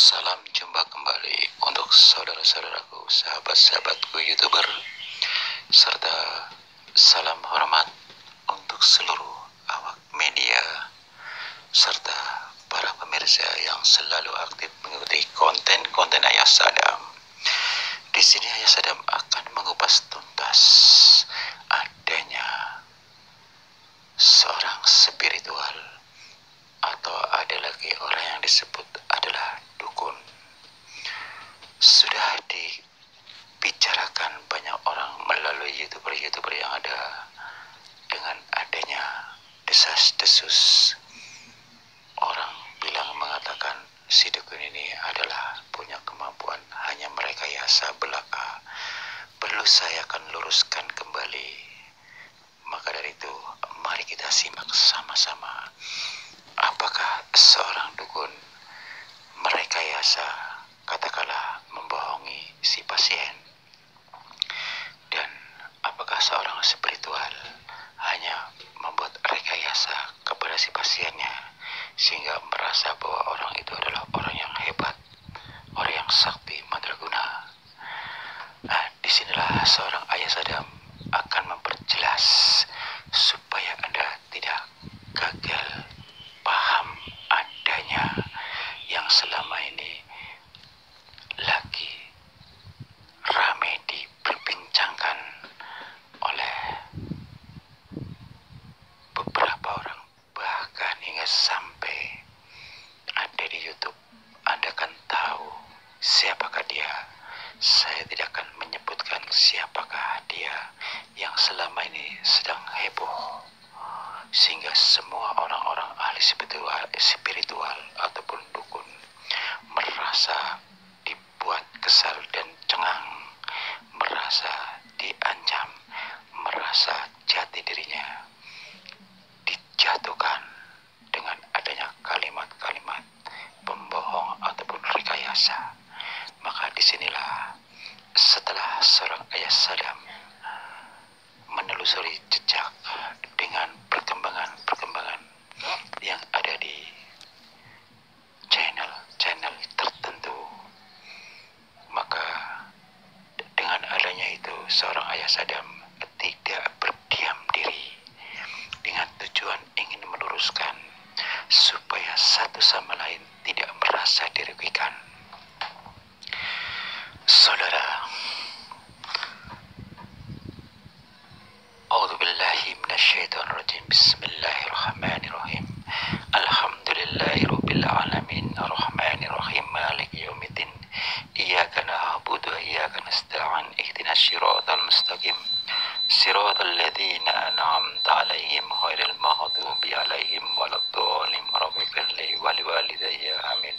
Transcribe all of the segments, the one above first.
Salam jumpa kembali untuk saudara-saudaraku, sahabat-sahabatku YouTuber, serta salam hormat untuk seluruh awak media serta para pemirsa yang selalu aktif mengikuti konten-konten Ayah Sadam. Di sini Ayah Sadam akan mengupas tuntas adanya seorang spiritual atau ada lagi orang yang disebut adalah dukun. Sudah dibicarakan banyak orang melalui YouTuber yang ada dengan adanya desas-desus. Orang bilang mengatakan si dukun ini adalah punya kemampuan hanya merekayasa belaka. Perlu saya akan luruskan kembali. Maka dari itu, mari kita simak sama-sama. Apakah seorang dukun merekayasa, katakanlah membohongi si pasien? Dan apakah seorang spiritual hanya membuat rekayasa kepada si pasiennya sehingga merasa bahwa orang itu adalah orang yang hebat, orang yang sakti mandraguna? Nah, disinilah seorang Ayah Sadam akan memperjelas supaya Anda tidak gagal paham adanya yang selama ini lagi ramai diperbincangkan oleh beberapa orang, bahkan hingga sampai ada di YouTube. Anda kan tahu siapakah dia. Saya tidak akan menyebutkan siapakah dia yang selama ini sedang heboh, sehingga semua orang-orang ahli spiritual ataupun dukun merasa dibuat kesal dan cengang, merasa diancam, merasa jati dirinya dijatuhkan dengan adanya kalimat-kalimat pembohong ataupun rekayasa. Maka disinilah setelah seorang Ayah Sadam menelusuri jejak dengan perkembangan yang ada di channel tertentu, maka dengan adanya itu seorang Ayah Sadam tidak berdiam diri dengan tujuan ingin meluruskan supaya satu sama lain tidak merasa dirugikan. Saudara, A'udzubillahi minasyaitonirrajim. Bismillahirrahmanirrahim. Alhamdulillahirabbil alamin, arrahmanirrahim, maliki yaumiddin. Iyyaka na'budu wa iyyaka nasta'in. Ihdinas shiratal mustaqim. Shiratal ladzina an'amta 'alaihim ghairil maghdubi 'alaihim waladdallin. Rabbighfirli wa liwalidayya amin.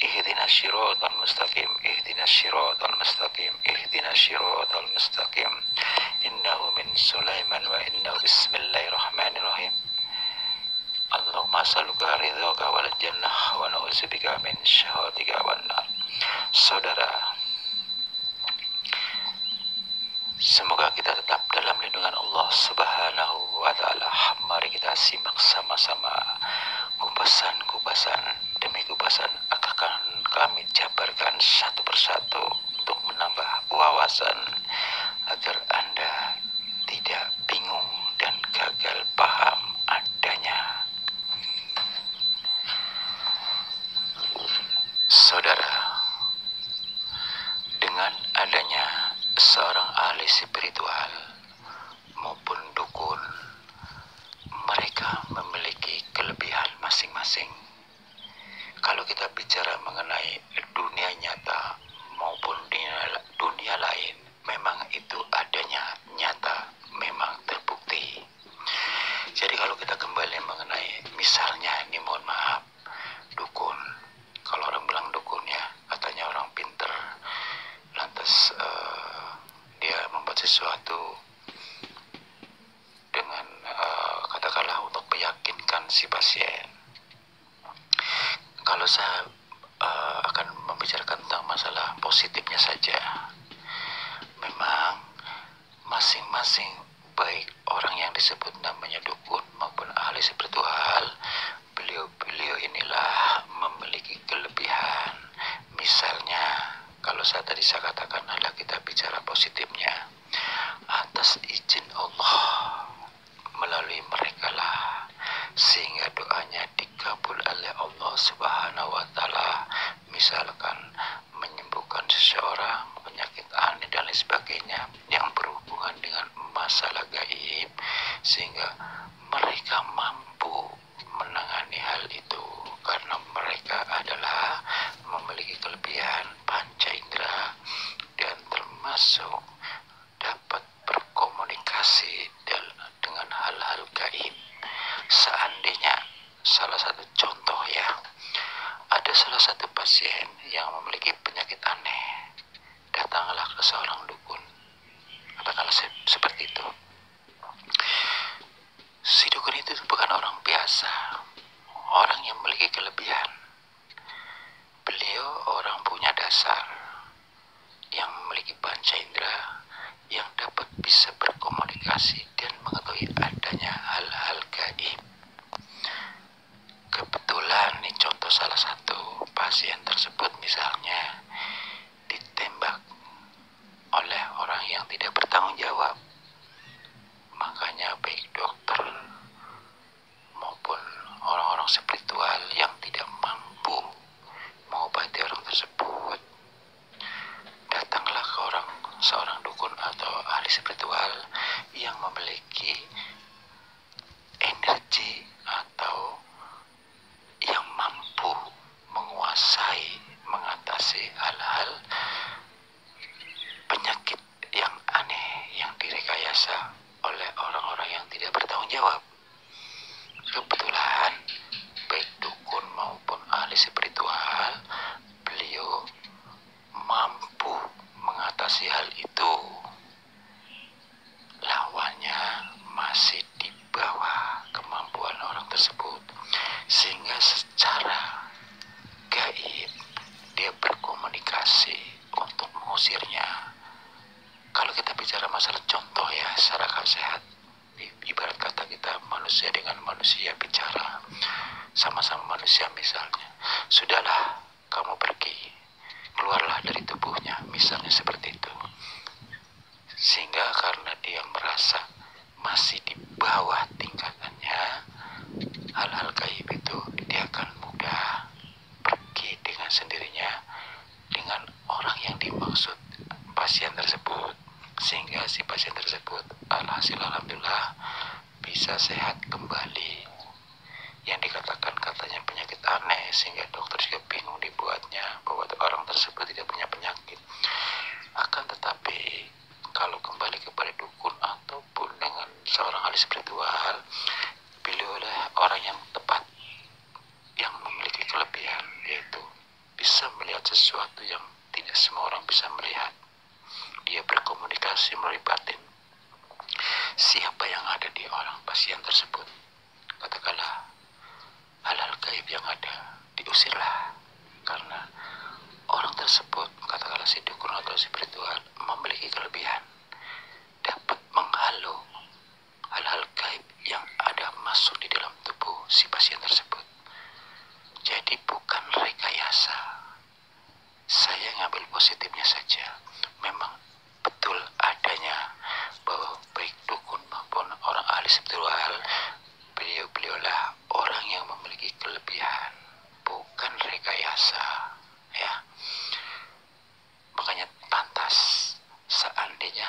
Ihdinas shiratal mustaqim. Ihdinas shiratal mustaqim. Ihdinas shiratal mustaqim. Innahu min Sulaiman wa innahu bismillahirrahmanirrahim. Allahumma as'aluka ridhaka wal jannah wa na'udzubika min syahwatika wan nar. Saudara, semoga kita tetap dalam lindungan Allah Subhanahu wa ta'ala. Mari kita simak sama-sama kupasan demi kupasan akan kami jabarkan satu persatu untuk menambah wawasan agar Anda tidak bingung dan gagal paham adanya. Saudara, dengan adanya seorang ahli spiritual maupun dukun, mereka memiliki kelebihan masing-masing. Kalau kita bicara mengenai dunia nyata maupun dunia lain, memang itu adanya nyata, memang terbukti. Jadi kalau kita kembali mengenai misalnya, ini mohon maaf, dukun. Kalau orang bilang dukun ya, katanya orang pinter, lantas dia membuat sesuatu dengan katakanlah untuk meyakinkan si pasien. Kalau saya akan membicarakan tentang masalah positifnya saja, memang masing-masing baik orang yang disebut namanya dukun maupun ahli spiritual, beliau inilah memiliki kelebihan, Misalnya, kalau tadi saya katakan adalah kita bicara positifnya, atas izin Allah melalui mereka lah sehingga doanya dikabul oleh Allah Subhanahu wa taala. Misalkan menyembuhkan seseorang penyakit aneh dan lain sebagainya yang berhubungan dengan masalah gaib, sehingga mereka mampu menangani hal itu karena mereka adalah memiliki kelebihan panca indera dan termasuk dapat berkomunikasi dengan hal-hal gaib. Seandainya salah satu contoh ya, ada salah satu pasien yang memiliki penyakit aneh, datanglah ke seorang dukun, katakanlah seperti itu. Si dukun itu bukan orang biasa, orang yang memiliki kelebihan. Beliau orang punya dasar, yang memiliki panca indera, yang dapat bisa berkomunikasi dan mengetahui adanya hal-hal gaib. Kebetulan nih contoh salah satu pasien tersebut misalnya ditembak oleh orang yang tidak bertanggung jawab. Makanya baik dokter maupun orang-orang spiritual yang tidak mampu mengobati orang tersebut, datanglah ke seorang dukun atau ahli spiritual yang memiliki energi atau yang mampu menguasai, mengatasi hal-hal penyakit yang aneh yang direkayasa oleh orang-orang yang tidak bertanggung jawab. Kebetulan baik dukun maupun ahli spiritual, beliau mampu mengatasi hal itu. Lawannya masih di bawah kemampuan orang tersebut, sehingga secara gaib dia berkomunikasi untuk mengusirnya. Kalau kita bicara masalah contoh ya, secara akal sehat, ibarat kata kita manusia dengan manusia bicara, sama-sama manusia misalnya, sudahlah kamu pergi, keluarlah dari tubuhnya, misalnya seperti itu. Sehingga karena dia merasa masih di bawah tingkatannya hal-hal gaib itu, dia akan mudah pergi dengan sendirinya dengan orang yang dimaksud pasien tersebut, sehingga si pasien tersebut alhasil alhamdulillah bisa sehat kembali. Yang dikatakan katanya penyakit aneh, sehingga dokter juga bingung dibuatnya bahwa orang tersebut tidak punya penyakit. Akan tetapi kalau kembali kepada dukun ataupun dengan seorang ahli spiritual, pilihlah orang yang tepat, yang memiliki kelebihan, yaitu bisa melihat sesuatu yang tidak semua orang bisa melihat. Dia berkomunikasi melalui batin. Siapa yang ada di orang pasien tersebut, katakanlah hal-hal gaib yang ada, diusirlah. Karena orang tersebut, katakanlah si dukun atau spiritual, memiliki kelebihan, dapat menghalau hal-hal gaib yang ada masuk di dalam tubuh si pasien tersebut. Jadi bukan rekayasa. Saya ngambil positifnya saja. Memang betul adanya bahwa baik dukun maupun orang ahli spiritual, beliau-beliaulah orang yang memiliki kelebihan, bukan rekayasa ya. Makanya pantas seandainya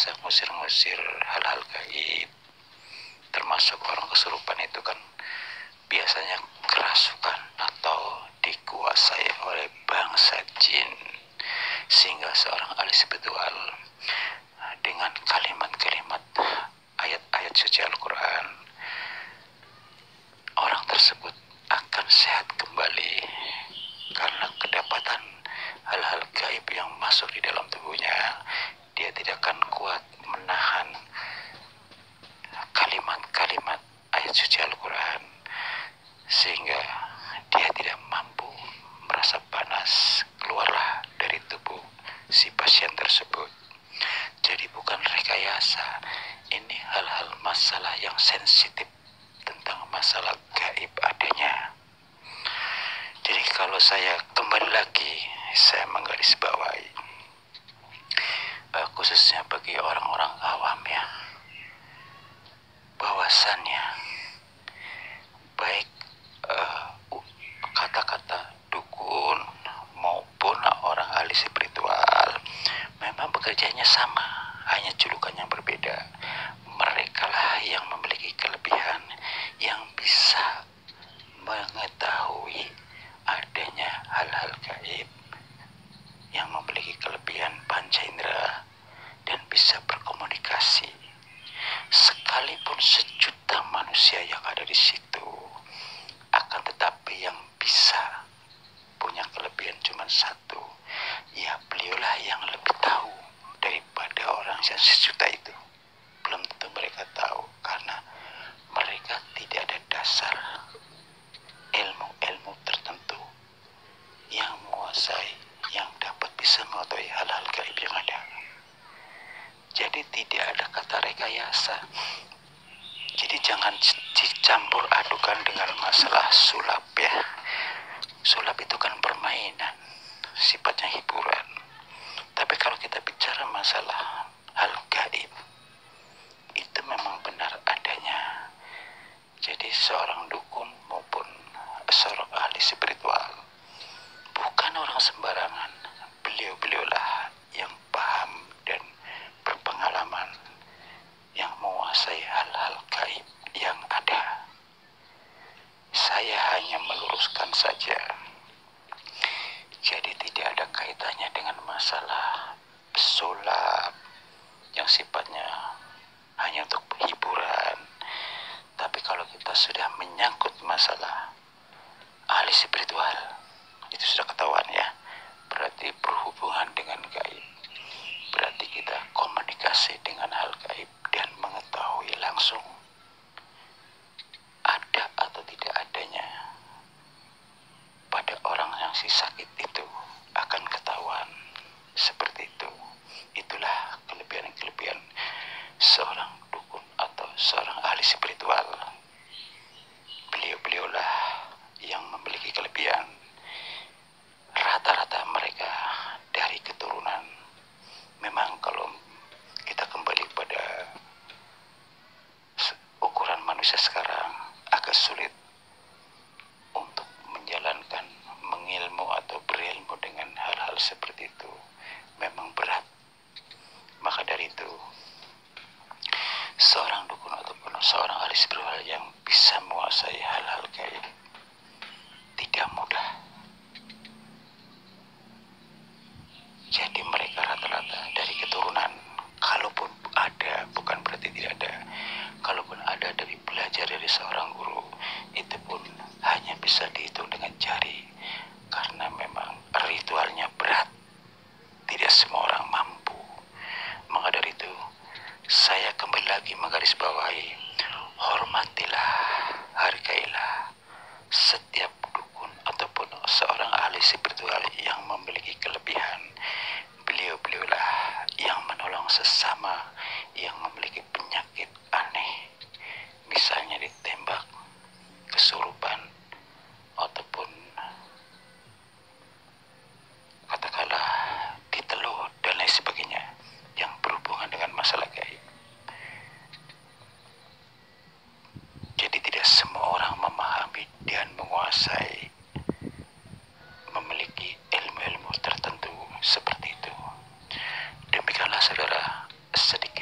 bisa ngusir-ngusir hal-hal gaib. Termasuk orang kesurupan itu kan biasanya kerasukan atau dikuasai oleh bangsa jin, sehingga seorang ahli spiritual dengan kalimat-kalimat ayat-ayat suci Al-Quran, orang tersebut akan sehat kembali karena kedapatan hal-hal gaib yang masuk di dalam tubuhnya. Dia tidak akan kuat menahan kalimat-kalimat ayat suci Al-Quran, sehingga dia tidak mampu merasa panas. Keluarlah dari tubuh si pasien tersebut. Jadi bukan rekayasa, ini hal-hal masalah yang sensitif tentang masalah gaib adanya. Jadi kalau saya kembali lagi, saya menggarisbawahi khususnya bagi orang-orang awam ya, bahwasannya baik kata-kata dukun maupun orang ahli spiritual memang bekerjanya sama, hanya julukan yang berbeda. Mereka lah yang memiliki kelebihan, yang bisa mengetahui adanya hal-hal gaib, yang memiliki kelebihan panca indera dan bisa berkomunikasi. Sekalipun sejuta manusia yang ada di situ, akan tetapi yang bisa punya kelebihan cuma satu, ya beliaulah yang lebih tahu daripada orang yang sejuta itu. Belum tentu mereka tahu, karena mereka tidak ada dasar ilmu-ilmu tertentu yang menguasai, yang dapat bisa mengetahui hal-hal gaib yang ada. Jadi tidak ada kata rekayasa. Jadi jangan dicampur adukan dengan masalah sulap ya. Sulap itu kan permainan, sifatnya hiburan. Tapi kalau kita bicara masalah hal gaib, itu memang benar adanya. Jadi seorang dukun maupun seorang ahli spiritual bukan orang sembarangan. Beliau-beliaulah yang paham dan berpengalaman, yang menguasai hal-hal gaib yang ada. Saya hanya meluruskan saja. Jadi tidak ada kaitannya dengan masalah sulap yang sifatnya hanya untuk hiburan. Tapi kalau kita sudah menyangkut masalah ahli spiritual, itu sudah ketahuan ya, berarti berhubungan dengan gaib. Berarti kita komunikasi dengan hal gaib dan mengetahui langsung ada atau tidak adanya pada orang yang si sakit itu, akan ketahuan seperti itu. Itulah kelebihan-kelebihan seorang dukun atau seorang ahli spiritual. Beliau-beliaulah yang memiliki kelebihan. Rata-rata mereka dari keturunan. Memang kalau kita kembali pada ukuran manusia sekarang, agak sulit untuk menjalankan, mengilmu atau berilmu dengan hal-hal seperti itu. Memang berat. Maka dari itu, seorang dukun ataupun seorang ahli spiritual yang bisa menguasai hal-hal gaib tidak mudah. Jadi mereka rata-rata dari keturunan. Kalaupun ada, bukan berarti tidak ada. Kalaupun ada dari belajar dari seorang guru, itu pun hanya bisa dihitung dengan jari, karena memang ritualnya berat. Tidak semua orang mampu. Maka dari itu, saya kembali lagi menggarisbawahi, hormatilah, hargailah setiap dukun ataupun seorang ahli spiritual yang memiliki kelebihan. Beliau-beliaulah yang menolong sesama yang memiliki penyakit aneh, misalnya ditembak, kesurupan, ataupun katakanlah diteluh dan lain sebagainya yang berhubungan dengan masalah gaib. Jadi tidak semua orang memahami dan menguasai, memiliki ilmu-ilmu tertentu seperti itu. Demikianlah saudara, sedikit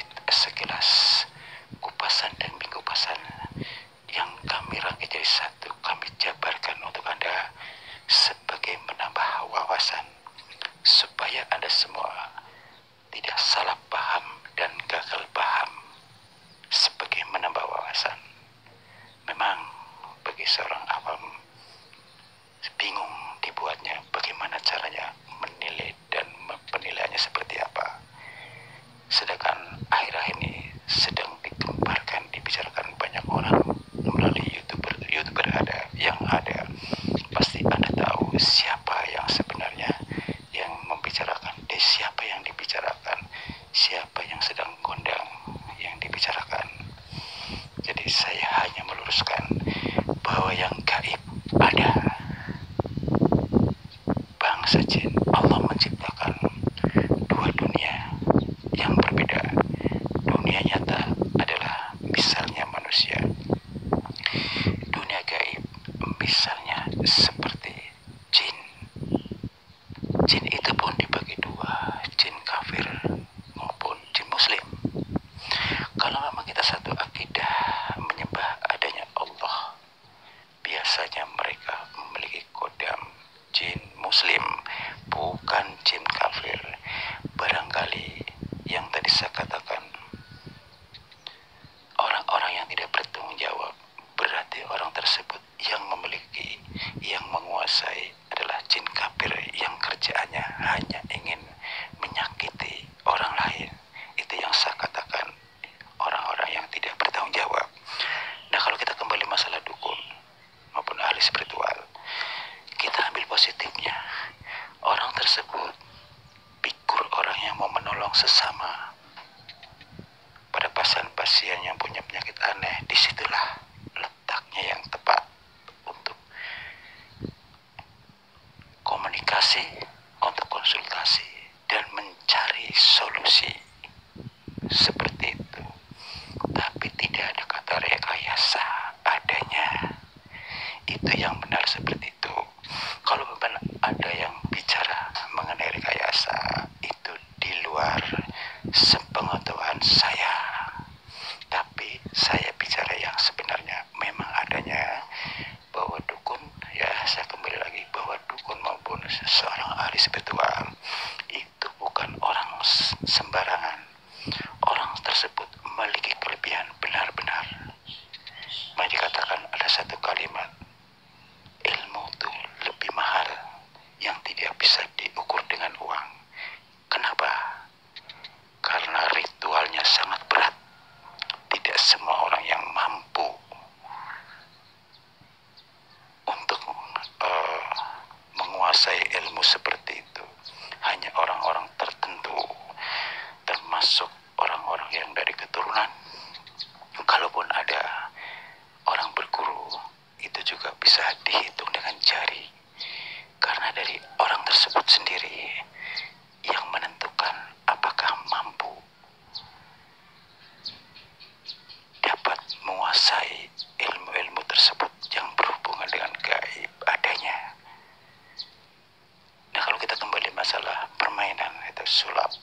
tersulap.